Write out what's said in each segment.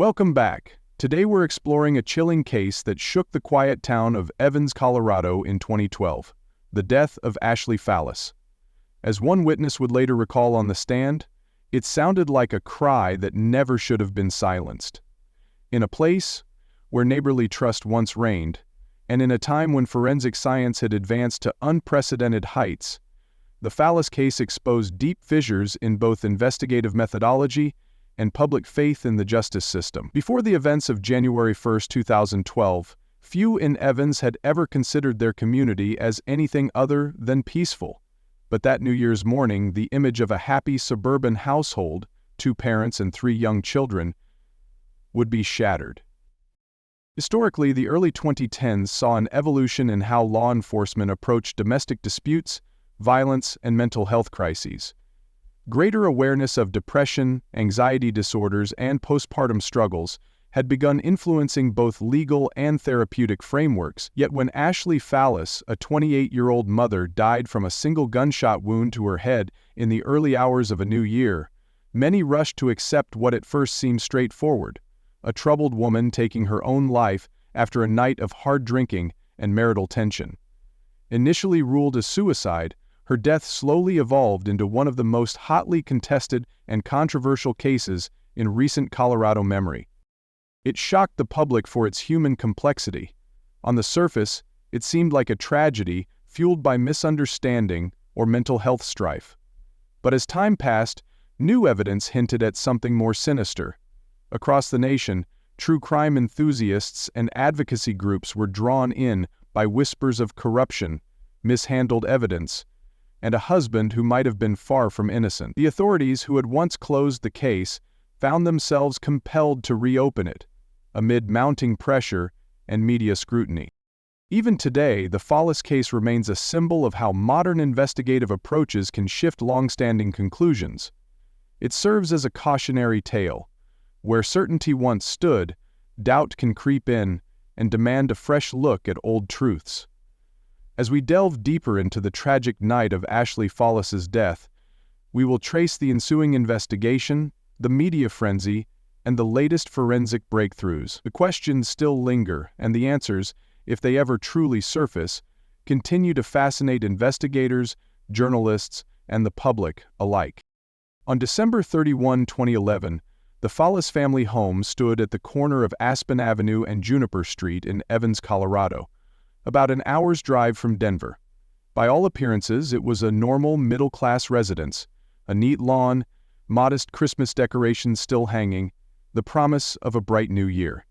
Welcome back. Today we're exploring a chilling case that shook the quiet town of Evans, Colorado in 2012, the death of Ashley Fallis. As one witness would later recall on the stand, it sounded like a cry that never should have been silenced. In a place where neighborly trust once reigned, and in a time when forensic science had advanced to unprecedented heights, the Fallis case exposed deep fissures in both investigative methodology and public faith in the justice system. Before the events of January 1, 2012, few in Evans had ever considered their community as anything other than peaceful. But that New Year's morning, the image of a happy suburban household, 2 parents and 3 young children, would be shattered. Historically, the early 2010s saw an evolution in how law enforcement approached domestic disputes, violence, and mental health crises. Greater awareness of depression, anxiety disorders, and postpartum struggles had begun influencing both legal and therapeutic frameworks. Yet when Ashley Fallis, a 28-year-old mother, died from a single gunshot wound to her head in the early hours of a new year, many rushed to accept what at first seemed straightforward: a troubled woman taking her own life after a night of hard drinking and marital tension. Initially ruled a suicide, her death slowly evolved into one of the most hotly contested and controversial cases in recent Colorado memory. It shocked the public for its human complexity. On the surface, it seemed like a tragedy fueled by misunderstanding or mental health strife. But as time passed, new evidence hinted at something more sinister. Across the nation, true crime enthusiasts and advocacy groups were drawn in by whispers of corruption, mishandled evidence, and a husband who might have been far from innocent. The authorities, who had once closed the case, found themselves compelled to reopen it, amid mounting pressure and media scrutiny. Even today, the Fallis case remains a symbol of how modern investigative approaches can shift long-standing conclusions. It serves as a cautionary tale. Where certainty once stood, doubt can creep in and demand a fresh look at old truths. As we delve deeper into the tragic night of Ashley Fallis's death, we will trace the ensuing investigation, the media frenzy, and the latest forensic breakthroughs. The questions still linger, and the answers, if they ever truly surface, continue to fascinate investigators, journalists, and the public alike. On December 31, 2011, the Fallis family home stood at the corner of Aspen Avenue and Juniper Street in Evans, Colorado, about an hour's drive from Denver. By all appearances, it was a normal middle-class residence, a neat lawn, modest Christmas decorations still hanging, the promise of a bright new year.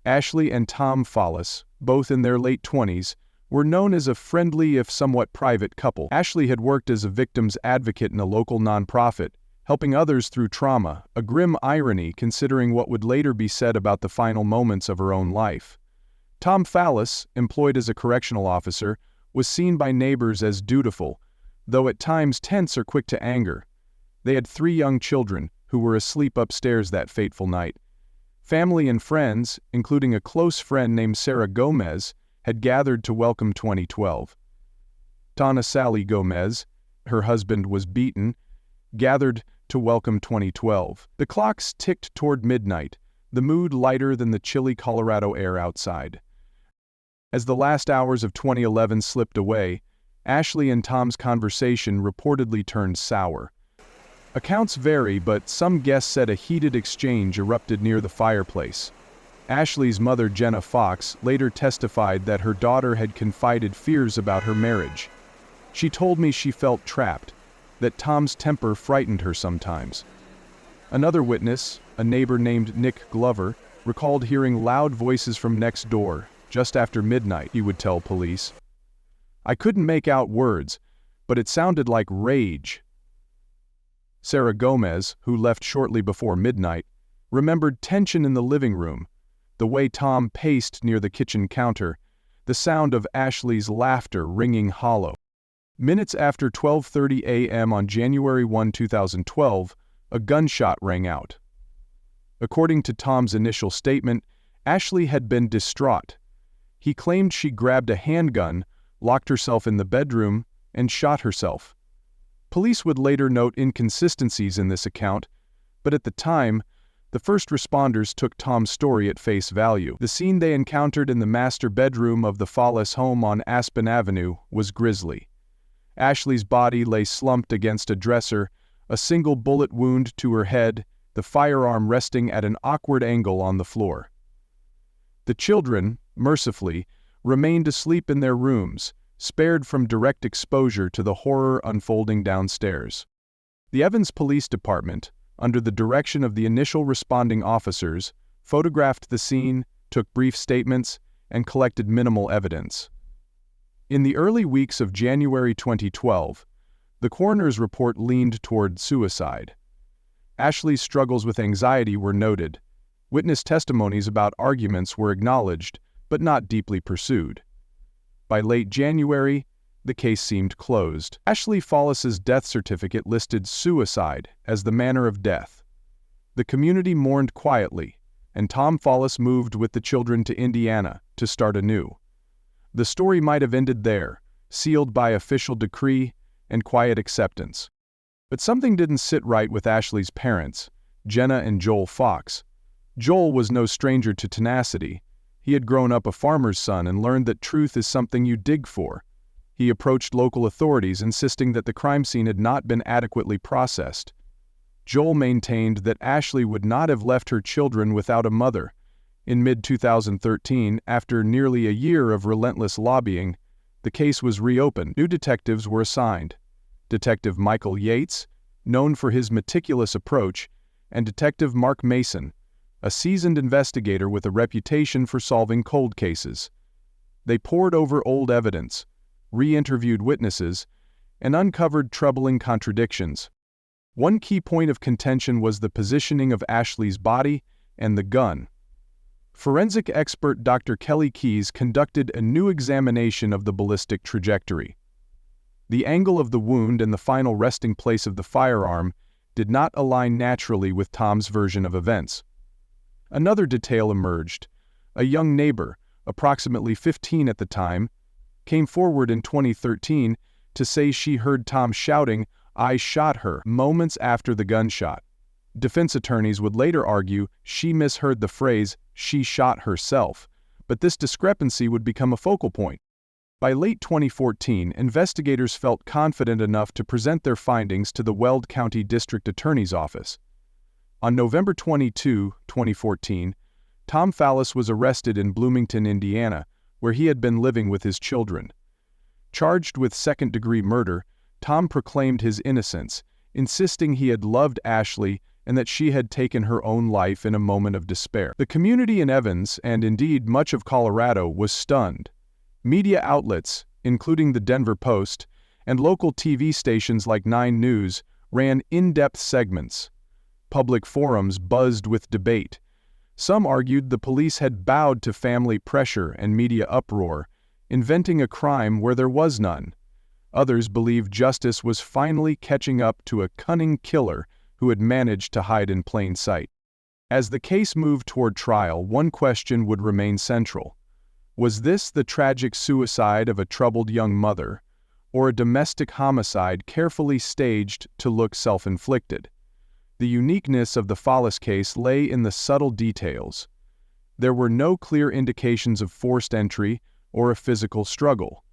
Ashley and Tom Fallis, both in their late 20s, were known as a friendly if somewhat private couple. Ashley had worked as a victim's advocate in a local nonprofit, helping others through trauma, a grim irony considering what would later be said about the final moments of her own life. Tom Fallis, employed as a correctional officer, was seen by neighbors as dutiful, though at times tense or quick to anger. They had 3 young children, who were asleep upstairs that fateful night. Family and friends, including a close friend named Sarah Gomez, had gathered to welcome 2012. Donna Sally Gomez, her husband was beaten, gathered to welcome 2012. The clocks ticked toward midnight, the mood lighter than the chilly Colorado air outside. As the last hours of 2011 slipped away, Ashley and Tom's conversation reportedly turned sour. Accounts vary, but some guests said a heated exchange erupted near the fireplace. Ashley's mother, Jenna Fox, later testified that her daughter had confided fears about her marriage. She told me she felt trapped, that Tom's temper frightened her sometimes. Another witness, a neighbor named Nick Glover, recalled hearing loud voices from next door, just after midnight, he would tell police. I couldn't make out words, but it sounded like rage. Sarah Gomez, who left shortly before midnight, remembered tension in the living room, the way Tom paced near the kitchen counter, the sound of Ashley's laughter ringing hollow. Minutes after 12:30 a.m. on January 1, 2012, a gunshot rang out. According to Tom's initial statement, Ashley had been distraught. He claimed she grabbed a handgun, locked herself in the bedroom, and shot herself. Police would later note inconsistencies in this account, but at the time, The first responders took Tom's story at face value. The scene they encountered in the master bedroom of the Fallis home on Aspen Avenue was grisly. Ashley's body lay slumped against a dresser, a single bullet wound to her head, the firearm resting at an awkward angle on the floor. The children, mercifully, remained asleep in their rooms, spared from direct exposure to the horror unfolding downstairs. The Evans Police Department, under the direction of the initial responding officers, photographed the scene, took brief statements, and collected minimal evidence. In the early weeks of January 2012, the coroner's report leaned toward suicide. Ashley's struggles with anxiety were noted. Witness testimonies about arguments were acknowledged, but not deeply pursued. By late January, the case seemed closed. Ashley Fallis's death certificate listed suicide as the manner of death. The community mourned quietly, and Tom Fallis moved with the children to Indiana to start anew. The story might have ended there, sealed by official decree and quiet acceptance. But something didn't sit right with Ashley's parents, Jenna and Joel Fox. Joel was no stranger to tenacity. He had grown up a farmer's son and learned that truth is something you dig for. He approached local authorities insisting that the crime scene had not been adequately processed. Joel maintained that Ashley would not have left her children without a mother. In mid-2013, after nearly a year of relentless lobbying, the case was reopened. New detectives were assigned. Detective Michael Yates, known for his meticulous approach, and Detective Mark Mason, a seasoned investigator with a reputation for solving cold cases. They pored over old evidence, re-interviewed witnesses, and uncovered troubling contradictions. One key point of contention was the positioning of Ashley's body and the gun. Forensic expert Dr. Kelly Keyes conducted a new examination of the ballistic trajectory. The angle of the wound and the final resting place of the firearm did not align naturally with Tom's version of events. Another detail emerged. A young neighbor, approximately 15 at the time, came forward in 2013 to say she heard Tom shouting, "I shot her," moments after the gunshot. Defense attorneys would later argue she misheard the phrase, "she shot herself," but this discrepancy would become a focal point. By late 2014, investigators felt confident enough to present their findings to the Weld County District Attorney's Office. On November 22, 2014, Tom Fallis was arrested in Bloomington, Indiana, where he had been living with his children. Charged with second-degree murder, Tom proclaimed his innocence, insisting he had loved Ashley and that she had taken her own life in a moment of despair. The community in Evans, and indeed much of Colorado, was stunned. Media outlets, including the Denver Post, and local TV stations like 9 News, ran in-depth segments. Public forums buzzed with debate. Some argued the police had bowed to family pressure and media uproar, inventing a crime where there was none. Others believed justice was finally catching up to a cunning killer who had managed to hide in plain sight. As the case moved toward trial, one question would remain central. Was this the tragic suicide of a troubled young mother, or a domestic homicide carefully staged to look self-inflicted? The uniqueness of the Fallis case lay in the subtle details. There were no clear indications of forced entry or a physical struggle.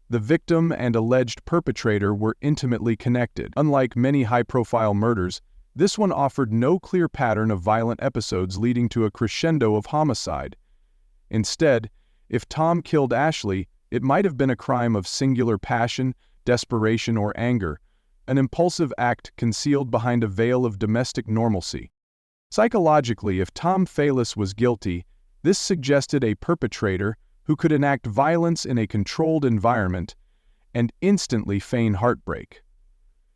The victim and alleged perpetrator were intimately connected. Unlike many high-profile murders, this one offered no clear pattern of violent episodes leading to a crescendo of homicide. Instead, if Tom killed Ashley, it might have been a crime of singular passion, desperation, or anger, an impulsive act concealed behind a veil of domestic normalcy. Psychologically, if Tom Fallis was guilty, this suggested a perpetrator who could enact violence in a controlled environment and instantly feign heartbreak.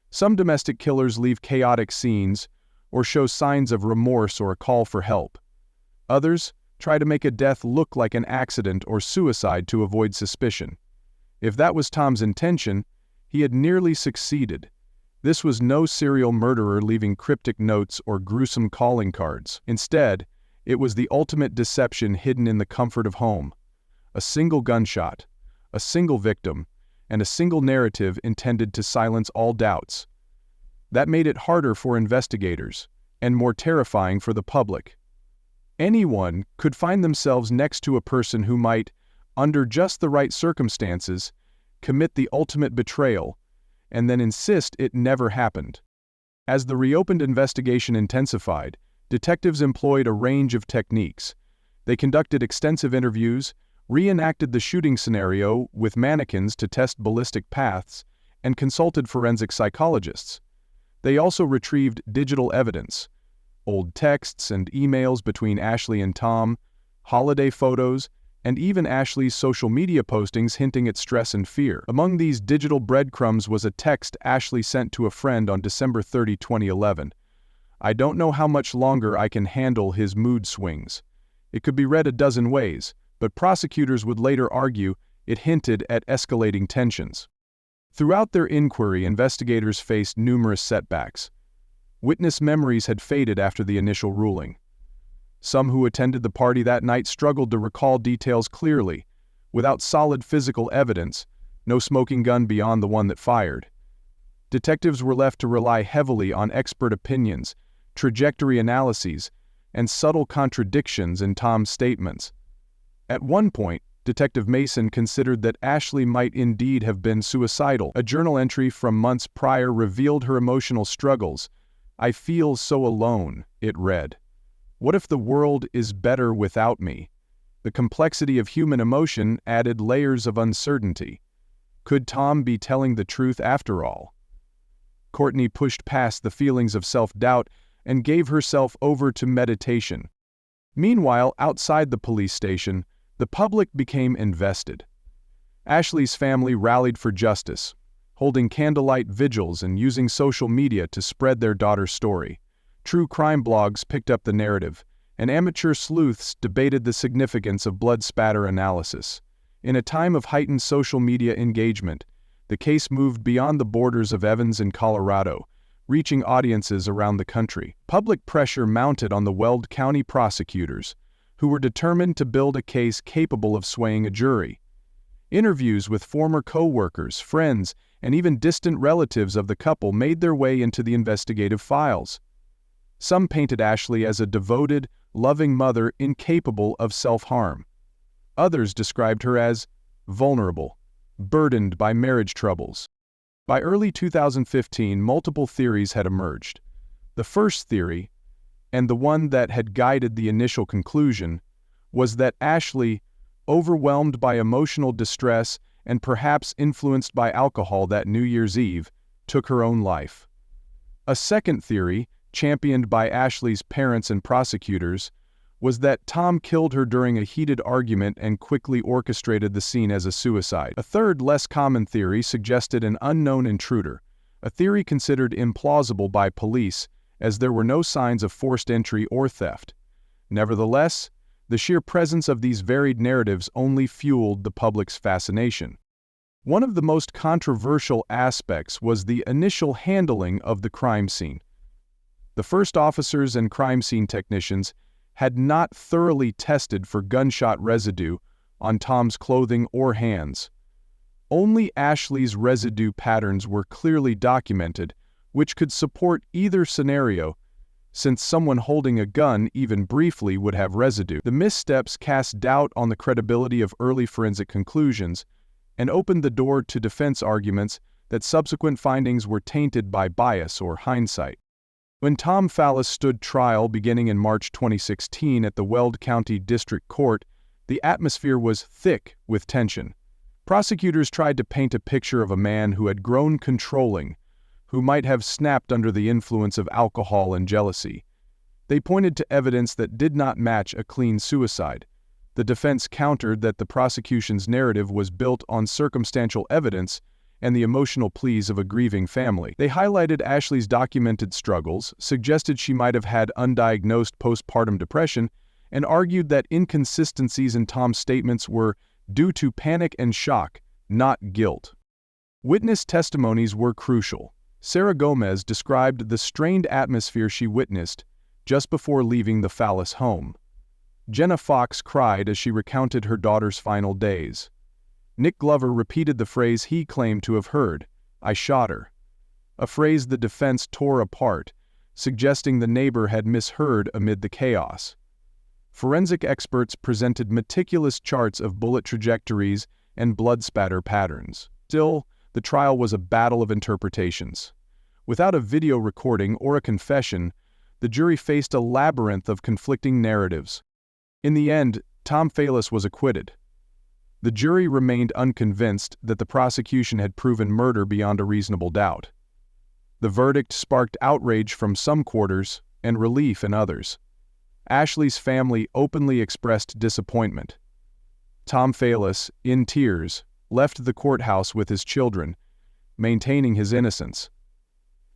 Some domestic killers leave chaotic scenes or show signs of remorse or a call for help. Others try to make a death look like an accident or suicide to avoid suspicion. If that was Tom's intention, he had nearly succeeded. This was no serial murderer leaving cryptic notes or gruesome calling cards. Instead, it was the ultimate deception hidden in the comfort of home. A single gunshot, a single victim, and a single narrative intended to silence all doubts. That made it harder for investigators. and more terrifying for the public. Anyone could find themselves next to a person who might, under just the right circumstances, commit the ultimate betrayal, and then insist it never happened. As the reopened investigation intensified, detectives employed a range of techniques. They conducted extensive interviews, reenacted the shooting scenario with mannequins to test ballistic paths, and consulted forensic psychologists. They also retrieved digital evidence, old texts and emails between Ashley and Tom, holiday photos, and even Ashley's social media postings hinting at stress and fear. Among these digital breadcrumbs was a text Ashley sent to a friend on December 30, 2011. "I don't know how much longer I can handle his mood swings." It could be read a dozen ways, but prosecutors would later argue it hinted at escalating tensions. Throughout their inquiry, investigators faced numerous setbacks. Witness memories had faded after the initial ruling. Some who attended the party that night struggled to recall details clearly. Without solid physical evidence, no smoking gun beyond the one that fired, detectives were left to rely heavily on expert opinions, trajectory analyses, and subtle contradictions in Tom's statements. At one point, Detective Mason considered that Ashley might indeed have been suicidal. A journal entry from months prior revealed her emotional struggles. "I feel so alone," it read. "What if the world is better without me?" The complexity of human emotion added layers of uncertainty. Could Tom be telling the truth after all? Courtney pushed past the feelings of self-doubt and gave herself over to meditation. Meanwhile, outside the police station, the public became invested. Ashley's family rallied for justice, holding candlelight vigils and using social media to spread their daughter's story. True crime blogs picked up the narrative, and amateur sleuths debated the significance of blood spatter analysis. In a time of heightened social media engagement, the case moved beyond the borders of Evans and Colorado, reaching audiences around the country. Public pressure mounted on the Weld County prosecutors, who were determined to build a case capable of swaying a jury. Interviews with former co-workers, friends, and even distant relatives of the couple made their way into the investigative files. Some painted Ashley as a devoted, loving mother incapable of self-harm. Others described her as vulnerable, burdened by marriage troubles. By early 2015, multiple theories had emerged. The first theory, and the one that had guided the initial conclusion, was that Ashley, overwhelmed by emotional distress and perhaps influenced by alcohol that New Year's Eve, took her own life. A second theory, championed by Ashley's parents and prosecutors, was that Tom killed her during a heated argument and quickly orchestrated the scene as a suicide. A third, less common theory suggested an unknown intruder, a theory considered implausible by police as there were no signs of forced entry or theft. Nevertheless, the sheer presence of these varied narratives only fueled the public's fascination. One of the most controversial aspects was the initial handling of the crime scene. The first officers and crime scene technicians had not thoroughly tested for gunshot residue on Tom's clothing or hands. Only Ashley's residue patterns were clearly documented, which could support either scenario, since someone holding a gun even briefly would have residue. The missteps cast doubt on the credibility of early forensic conclusions and opened the door to defense arguments that subsequent findings were tainted by bias or hindsight. When Tom Fallis stood trial beginning in March 2016 at the Weld County District Court, the atmosphere was thick with tension. Prosecutors tried to paint a picture of a man who had grown controlling, who might have snapped under the influence of alcohol and jealousy. They pointed to evidence that did not match a clean suicide. The defense countered that the prosecution's narrative was built on circumstantial evidence and the emotional pleas of a grieving family. They highlighted Ashley's documented struggles, suggested she might have had undiagnosed postpartum depression, and argued that inconsistencies in Tom's statements were due to panic and shock, not guilt. Witness testimonies were crucial. Sarah Gomez described the strained atmosphere she witnessed just before leaving the Fallis home. Jenna Fox cried as she recounted her daughter's final days. Nick Glover repeated the phrase he claimed to have heard, "I shot her," a phrase the defense tore apart, suggesting the neighbor had misheard amid the chaos. Forensic experts presented meticulous charts of bullet trajectories and blood spatter patterns. Still, the trial was a battle of interpretations. Without a video recording or a confession, the jury faced a labyrinth of conflicting narratives. In the end, Tom Fallis was acquitted. The jury remained unconvinced that the prosecution had proven murder beyond a reasonable doubt. The verdict sparked outrage from some quarters and relief in others. Ashley's family openly expressed disappointment. Tom Fallis, in tears, left the courthouse with his children, maintaining his innocence.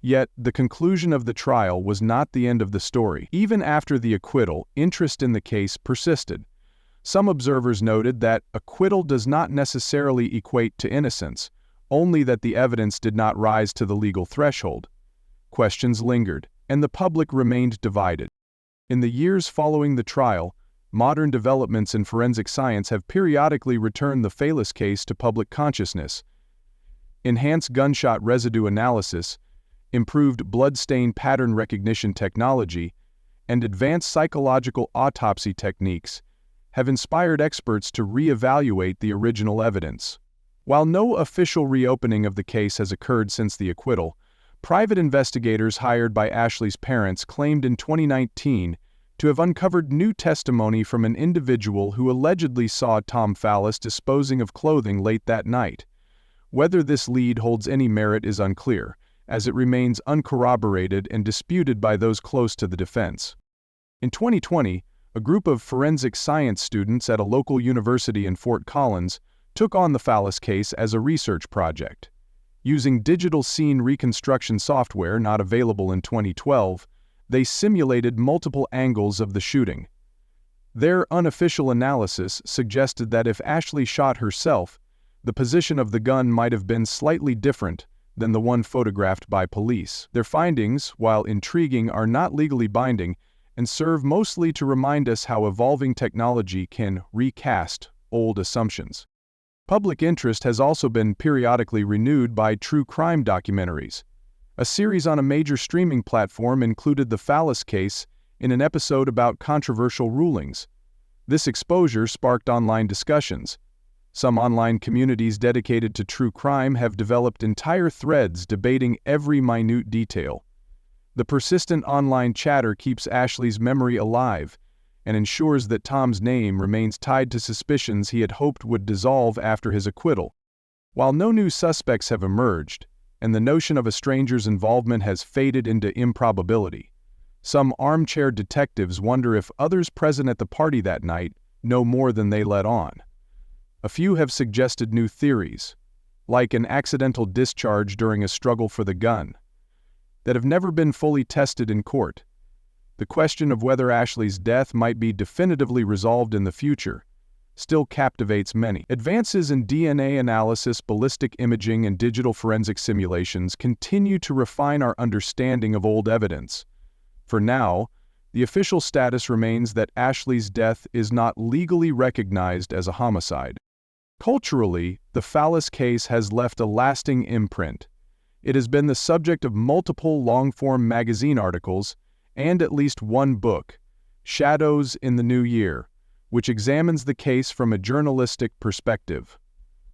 Yet, the conclusion of the trial was not the end of the story. Even after the acquittal, interest in the case persisted. Some observers noted that acquittal does not necessarily equate to innocence, only that the evidence did not rise to the legal threshold. Questions lingered, and the public remained divided. In the years following the trial, modern developments in forensic science have periodically returned the Fallis case to public consciousness. Enhanced gunshot residue analysis, improved blood-stain pattern recognition technology, and advanced psychological autopsy techniques have inspired experts to re-evaluate the original evidence. While no official reopening of the case has occurred since the acquittal, private investigators hired by Ashley's parents claimed in 2019 to have uncovered new testimony from an individual who allegedly saw Tom Fallis disposing of clothing late that night. Whether this lead holds any merit is unclear, as it remains uncorroborated and disputed by those close to the defense. In 2020, a group of forensic science students at a local university in Fort Collins took on the Fallis case as a research project. Using digital scene reconstruction software not available in 2012, they simulated multiple angles of the shooting. Their unofficial analysis suggested that if Ashley shot herself, the position of the gun might have been slightly different than the one photographed by police. Their findings, while intriguing, are not legally binding and serve mostly to remind us how evolving technology can recast old assumptions. Public interest has also been periodically renewed by true crime documentaries. A series on a major streaming platform included the Fallis case in an episode about controversial rulings. This exposure sparked online discussions. Some online communities dedicated to true crime have developed entire threads debating every minute detail. The persistent online chatter keeps Ashley's memory alive and ensures that Tom's name remains tied to suspicions he had hoped would dissolve after his acquittal. While no new suspects have emerged, and the notion of a stranger's involvement has faded into improbability, some armchair detectives wonder if others present at the party that night know more than they let on. A few have suggested new theories, like an accidental discharge during a struggle for the gun, that have never been fully tested in court. The question of whether Ashley's death might be definitively resolved in the future still captivates many. Advances in DNA analysis, ballistic imaging, and digital forensic simulations continue to refine our understanding of old evidence. For now, the official status remains that Ashley's death is not legally recognized as a homicide. Culturally, the Fallis case has left a lasting imprint. It has been the subject of multiple long-form magazine articles and at least one book, Shadows in the New Year, which examines the case from a journalistic perspective.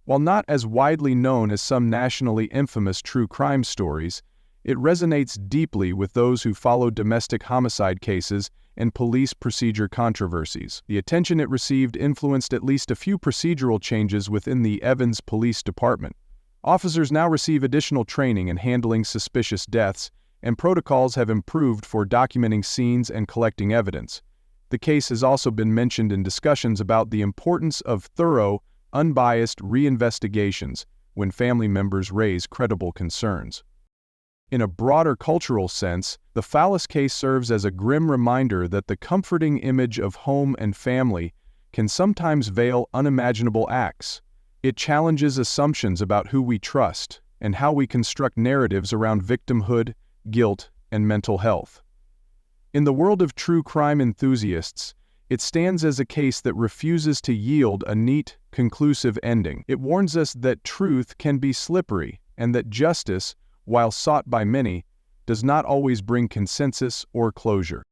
While not as widely known as some nationally infamous true crime stories, it resonates deeply with those who follow domestic homicide cases and police procedure controversies. The attention it received influenced at least a few procedural changes within the Evans Police Department. Officers now receive additional training in handling suspicious deaths, and protocols have improved for documenting scenes and collecting evidence. The case has also been mentioned in discussions about the importance of thorough, unbiased reinvestigations when family members raise credible concerns. In a broader cultural sense, the Fallis case serves as a grim reminder that the comforting image of home and family can sometimes veil unimaginable acts. It challenges assumptions about who we trust and how we construct narratives around victimhood, guilt, and mental health. In the world of true crime enthusiasts, it stands as a case that refuses to yield a neat, conclusive ending. It warns us that truth can be slippery and that justice, while sought by many, does not always bring consensus or closure.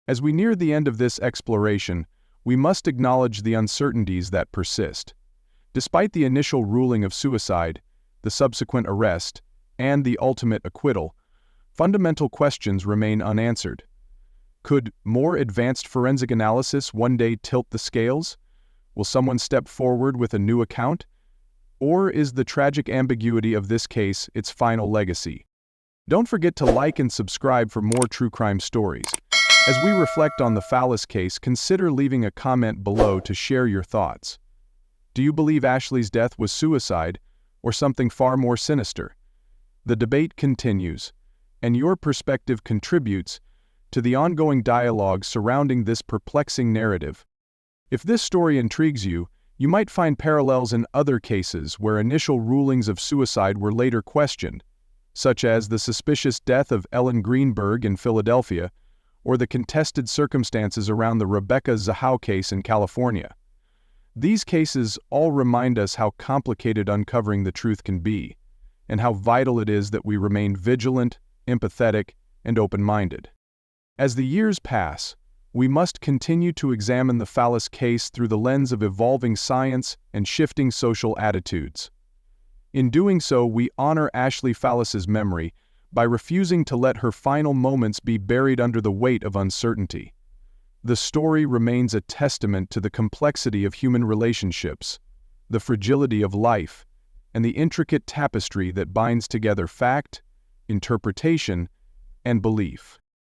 As we near the end of this exploration, we must acknowledge the uncertainties that persist. Despite the initial ruling of suicide, the subsequent arrest, and the ultimate acquittal, fundamental questions remain unanswered. Could more advanced forensic analysis one day tilt the scales? Will someone step forward with a new account? Or is the tragic ambiguity of this case its final legacy? Don't forget to like and subscribe for more true crime stories. As we reflect on the Fallis case, consider leaving a comment below to share your thoughts. Do you believe Ashley's death was suicide or something far more sinister? The debate continues, and your perspective contributes to the ongoing dialogue surrounding this perplexing narrative. If this story intrigues you, you might find parallels in other cases where initial rulings of suicide were later questioned, such as the suspicious death of Ellen Greenberg in Philadelphia or the contested circumstances around the Rebecca Zahau case in California. These cases all remind us how complicated uncovering the truth can be, and how vital it is that we remain vigilant, empathetic, and open-minded. As the years pass, we must continue to examine the Fallis case through the lens of evolving science and shifting social attitudes. In doing so, we honor Ashley Fallis's memory by refusing to let her final moments be buried under the weight of uncertainty. The story remains a testament to the complexity of human relationships, the fragility of life, and the intricate tapestry that binds together fact, interpretation, and belief.